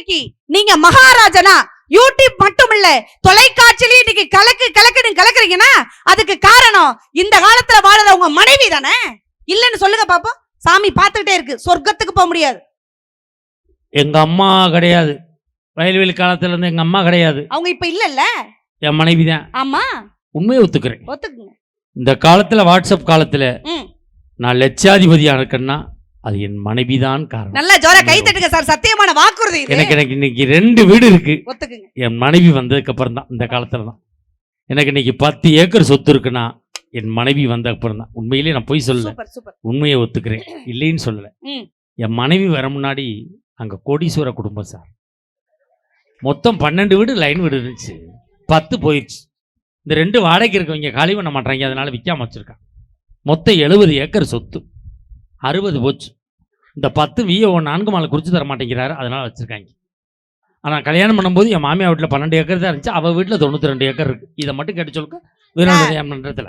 இன்னைக்கு நீங்க மகாராஜனா யூடியூப் மட்டும் இல்ல தொலைக்காட்சியில இன்னைக்கு கலக்குன்னு கலக்குறீங்கன்னா அதுக்கு காரணம் இந்த காலத்துல வாழற உங்க மனைவி தானே? இல்லன்னு சொல்லுங்க பாப்போம். சாமி பார்த்துக்கிட்டே இருக்கு, சொர்க்கத்துக்கு போக முடியாது. எங்க அம்மா கிடையாது, வயல்வெளி காலத்துல இருந்து எங்க அம்மா கிடையாது. அவங்க இப்ப இல்லல்ல, என் மனைவி தான். ஆமா, உண்மையை ஒத்துக்கிறேன். ஒத்துக்குங்க. இந்த காலத்துல வாட்ஸ்அப் காலத்துல நான் லட்சாதிபதியா இருக்கேன்னா அது என் மனைவி தான் காரணம். நல்லா ஜோரா கை தட்டுங்க சார், சத்தியமான வாக்குறுதி இது. எனக்கு இன்னைக்கு 2 வீடு இருக்கு, ஒத்துக்குங்க. என் மனைவி வந்ததுக்கு அப்புறம் தான். இந்த காலத்துல தான் எனக்கு இன்னைக்கு 10 ஏக்கர் சொத்து இருக்குன்னா என் மனைவி வந்த அப்புறம் தான். உண்மையிலேயே நான் போய் சொல்லல, உண்மையை ஒத்துக்கிறேன், இல்லைன்னு சொல்லல. என் மனைவி வர முன்னாடி அங்க கோடீஸ்வர குடும்பம் சார். மொத்தம் 12 வீடு லைன் வீடு இருந்துச்சு, 10 போயிடுச்சு. இந்த 2 வாடகைக்கு இருக்கவங்க காலி பண்ண மாட்டாங்க, அதனால விற்காம வச்சிருக்காங்க. மொத்தம் 70 ஏக்கர் சொத்து, 60 போச்சு. இந்த 10 விஏ 4 மாலை குறிச்சு தர மாட்டேங்கிறாரு, அதனால வச்சிருக்காங்க. ஆனால் கல்யாணம் பண்ணும்போது என் மாமியா வீட்டில் 12 ஏக்கர் தான் இருந்துச்சு, அவள் வீட்டில் 92 ஏக்கர் இருக்கு. இதை மட்டும் கேட்டு சொல்லுங்க வீரனுடைய மன்றத்தில்.